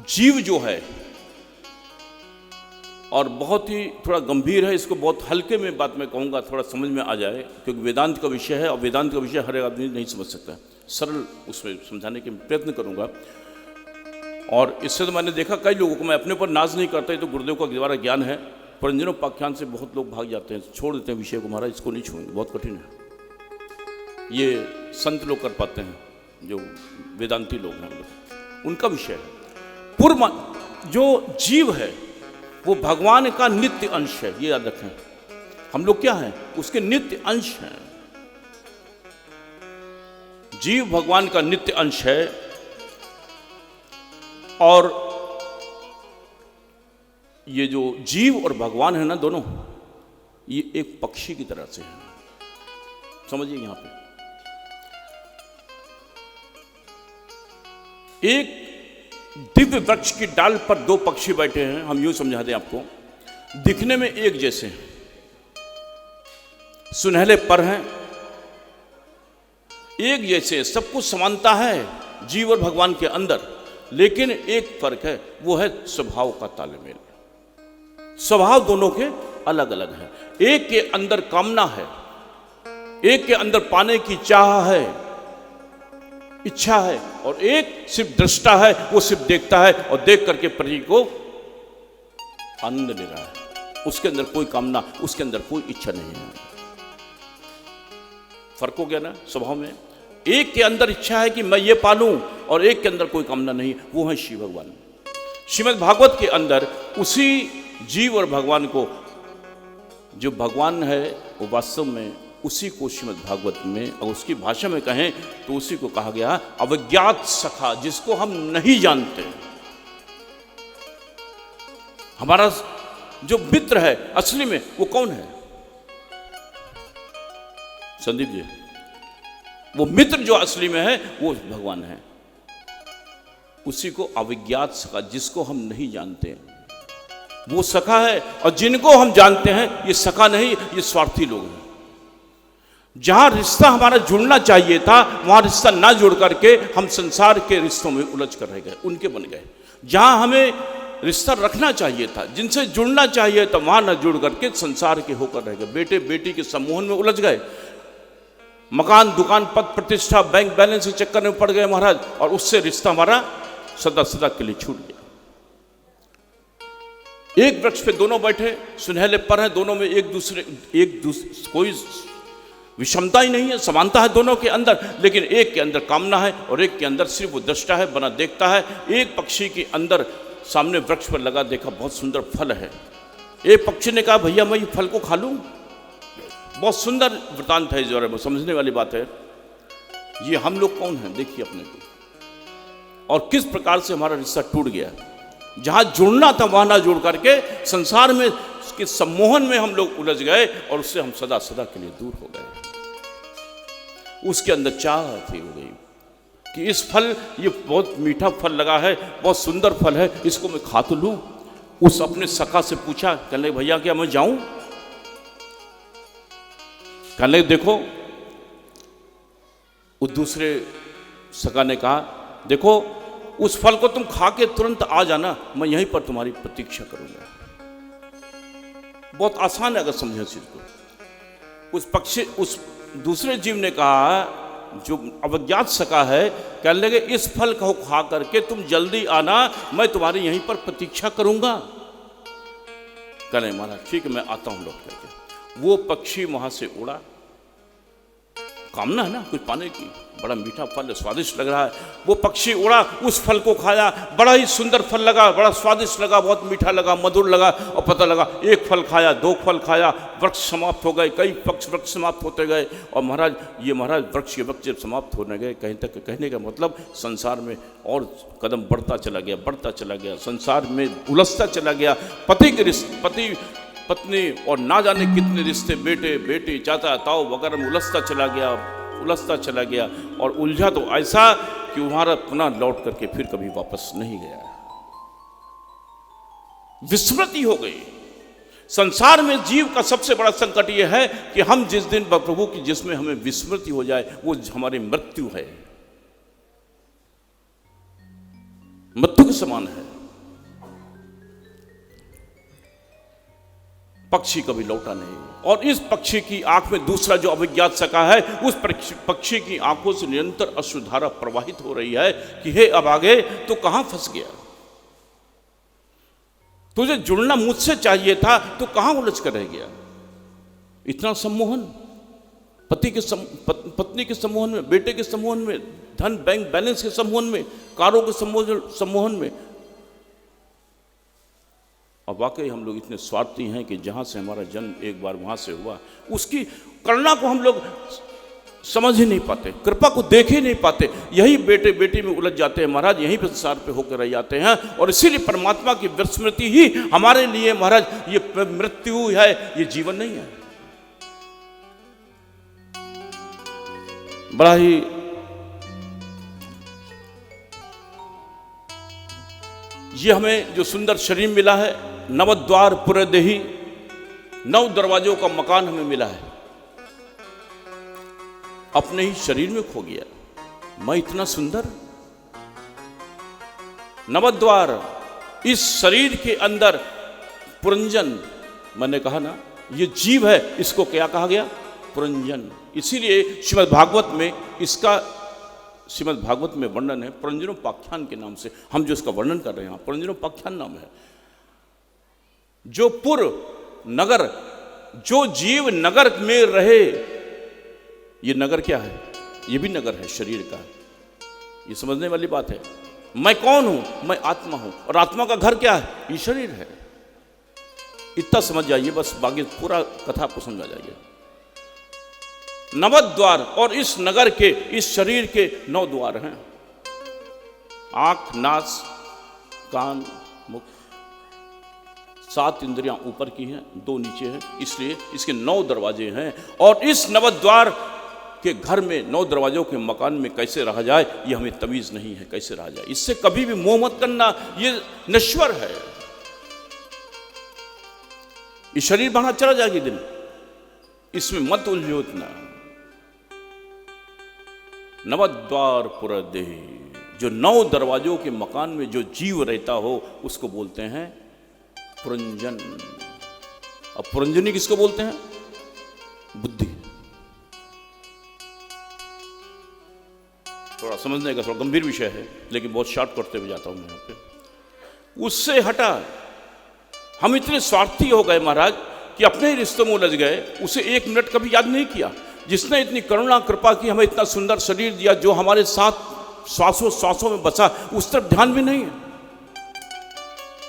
जीव जो है और बहुत ही थोड़ा गंभीर है, इसको बहुत हल्के में बात में कहूँगा, थोड़ा समझ में आ जाए, क्योंकि वेदांत का विषय है और वेदांत का विषय हर एक आदमी नहीं समझ सकता। सरल उसमें समझाने के प्रयत्न करूँगा। और इससे तो मैंने देखा कई लोगों को, मैं अपने पर नाज नहीं करता, ये तो गुरुदेव का द्वारा ज्ञान है, पर इन दिनों पाख्यान से बहुत लोग भाग जाते हैं, छोड़ देते हैं विषय को, महाराज इसको नहीं छोड़ेंगे, बहुत कठिन है। ये संत लोग कर पाते हैं, जो वेदांती लोग हैं, उनका विषय है। पूर्व जो जीव है वो भगवान का नित्य अंश है, ये याद रखें। हम लोग क्या हैं? उसके नित्य अंश हैं। जीव भगवान का नित्य अंश है और ये जो जीव और भगवान है ना, दोनों ये एक पक्षी की तरह से है। समझिए, यहां पे एक दिव्य वृक्ष की डाल पर दो पक्षी बैठे हैं, हम यूं समझा दें आपको, दिखने में एक जैसे हैं, सुनहले पर हैं, एक जैसे, सब कुछ समानता है जीव और भगवान के अंदर, लेकिन एक फर्क है, वो है स्वभाव का तालमेल। स्वभाव दोनों के अलग अलग है। एक के अंदर कामना है, एक के अंदर पाने की चाह है, इच्छा है, और एक सिर्फ दृष्टा है, वो सिर्फ देखता है और देख करके प्रति को आनंद ले रहा है। उसके अंदर कोई कामना, उसके अंदर कोई इच्छा नहीं है। फर्क हो गया ना स्वभाव में। एक के अंदर इच्छा है कि मैं ये पालूं और एक के अंदर कोई कामना नहीं, वो है शिव भगवान। श्रीमद् भागवत के अंदर उसी जीव और भगवान को, जो भगवान है वो वास्तव में उसी को श्रीमद् भागवत में, और उसकी भाषा में कहें तो उसी को कहा गया अविज्ञात सखा, जिसको हम नहीं जानते। हमारा जो मित्र है असली में वो कौन है? संदीप जी, वो मित्र जो असली में है वो भगवान है। उसी को अविज्ञात सखा, जिसको हम नहीं जानते, वो सखा है। और जिनको हम जानते हैं ये सखा नहीं, ये स्वार्थी लोग हैं। जहां रिश्ता हमारा जुड़ना चाहिए था, वहां रिश्ता ना जुड़ करके हम संसार के रिश्तों में उलझ कर रह गए, उनके बन गए। जहां हमें रिश्ता रखना चाहिए था, जिनसे जुड़ना चाहिए था, वहां ना जुड़ करके संसार के होकर रह गए। बेटे बेटी के सम्मोहन में उलझ गए, मकान दुकान पद प्रतिष्ठा बैंक बैलेंस के चक्कर में पड़ गए महाराज, और उससे रिश्ता हमारा सदा सदा के लिए छूट गया। एक वृक्ष पे दोनों बैठे, सुनहले पर हैं, दोनों में एक दूसरे कोई विषमता ही नहीं है, समानता है दोनों के अंदर, लेकिन एक के अंदर कामना है और एक के अंदर सिर्फ वो दृष्टा है, बना देखता है। एक पक्षी के अंदर सामने वृक्ष पर लगा, देखा बहुत सुंदर फल है। एक पक्षी ने कहा भैया मैं ये फल को खा लूं। बहुत सुंदर वृतांत है, जो समझने वाली बात है। ये हम लोग कौन हैं, देखिए अपने को, और किस प्रकार से हमारा रिश्ता टूट गया। जहां जुड़ना था वहां ना जुड़ करके संसार में के सम्मोहन में हम लोग उलझ गए, और उससे हम सदा सदा के लिए दूर हो गए। उसके अंदर चाह थी हो गई कि इस फल, ये बहुत मीठा फल लगा है, बहुत सुंदर फल है, इसको मैं खा तो लूं। उस अपने सखा से पूछा, कहने भैया क्या मैं जाऊं? कहने देखो, उस दूसरे सखा ने कहा देखो उस फल को तुम खा के तुरंत आ जाना, मैं यहीं पर तुम्हारी प्रतीक्षा करूंगा। बहुत आसान है अगर समझे चीज को। उस दूसरे जीव ने कहा, जो अवज्ञात सका है, कहने लगे इस फल को खा करके तुम जल्दी आना, मैं तुम्हारी यहीं पर प्रतीक्षा करूंगा। कहने महाराज ठीक है मैं आता हूं लौट करके। वो पक्षी वहां से उड़ा, कामना है ना कुछ पाने की, बड़ा मीठा फल है, स्वादिष्ट लग रहा है। वो पक्षी उड़ा, उस फल को खाया, बड़ा ही सुंदर फल लगा, बड़ा स्वादिष्ट लगा, बहुत मीठा लगा, मधुर लगा। और पता लगा एक फल खाया, दो फल खाया, वृक्ष समाप्त हो गए, कई वृक्ष समाप्त होते गए। और महाराज वृक्ष के वृक्ष जब समाप्त होने गए, कहीं तक कहने का मतलब संसार में और कदम बढ़ता चला गया, संसार में उलझता चला गया। पति पत्नी और ना जाने कितने रिश्ते, बेटे बेटी चाचा ताऊ वगैरह में उलझता चला गया, और उलझा तो ऐसा कि वहां पुनः लौट करके फिर कभी वापस नहीं गया। विस्मृति हो गई। संसार में जीव का सबसे बड़ा संकट यह है कि हम जिस दिन प्रभु की जिसमें हमें विस्मृति हो जाए, वो हमारी मृत्यु है। मृत्यु के समान है। पक्षी कभी लौटा नहीं, और इस पक्षी की आंख में दूसरा जो अभिज्ञात सका है, उस पक्षी की आंखों से निरंतर अश्रुधारा प्रवाहित हो रही है कि हे अभागे, तो कहां फंस गया? तुझे जुड़ना मुझसे चाहिए था, तो कहां उलझ कर रह गया? इतना सम्मोहन, पति के पत्नी के सम्मोहन में, बेटे के सम्मोहन में, धन बैंक बैलेंस के सम्मोहन में, कारों के सम्मोहन में। और वाकई हम लोग इतने स्वार्थी हैं कि जहां से हमारा जन्म एक बार वहां से हुआ, उसकी करुणा को हम लोग समझ ही नहीं पाते, कृपा को देख ही नहीं पाते। यही बेटे बेटी में उलझ जाते हैं महाराज, यहीं पर संसार पे होकर रह जाते हैं। और इसीलिए परमात्मा की विस्मृति ही हमारे लिए महाराज ये मृत्यु है, ये जीवन नहीं है। बड़ा ही ये हमें जो सुंदर शरीर मिला है, नवद्वार पुरदेही, 9 दरवाजों का मकान हमें मिला है, अपने ही शरीर में खो गया। मैं इतना सुंदर, नवद्वार, इस शरीर के अंदर पुरंजन, मैंने कहा ना ये जीव है, इसको क्या कहा गया? पुरंजन। इसीलिए श्रीमद् भागवत में इसका, श्रीमद् भागवत में वर्णन है पुरंजनोपाख्यान के नाम से। हम जो इसका वर्णन कर रहे हैं पुरंजनोपाख्यान नाम है। जो पुर नगर, जो जीव नगर में रहे, ये नगर क्या है? ये भी नगर है शरीर का। ये समझने वाली बात है। मैं कौन हूं? मैं आत्मा हूं, और आत्मा का घर क्या है? ये शरीर है। इतना समझ जाइए बस, बाकी पूरा कथा आपको समझ आ जाएगी। नवद्वार, और इस नगर के, इस शरीर के 9 द्वार हैं। आंख, नास, कान, मुख, 7 इंद्रियां ऊपर की हैं, 2 नीचे हैं, इसलिए इसके 9 दरवाजे हैं। और इस नवद्वार के घर में, 9 दरवाजों के मकान में कैसे रहा जाए, ये हमें तमीज नहीं है कैसे रहा जाए। इससे कभी भी मोह मत करना, ये नश्वर है। ये शरीर बाहर चला जाएगी दिन, इसमें मत उलझो इतना। नवद्वार पुरदेही, जो 9 दरवाजों के मकान में जो जीव रहता हो, उसको बोलते हैं पुरंजन। अब पुरंजनी किसको बोलते हैं? बुद्धि। थोड़ा समझने का थोड़ा गंभीर विषय है, लेकिन बहुत शॉर्ट करते हुए जाता हूं मैं यहाँ पे। उससे हटा, हम इतने स्वार्थी हो गए महाराज कि अपने ही रिश्तों में उलझ गए, उसे 1 मिनट कभी याद नहीं किया। जिसने इतनी करुणा कृपा की, हमें इतना सुंदर शरीर दिया, जो हमारे साथ श्वासों में बसा, उस तरफ ध्यान भी नहीं है।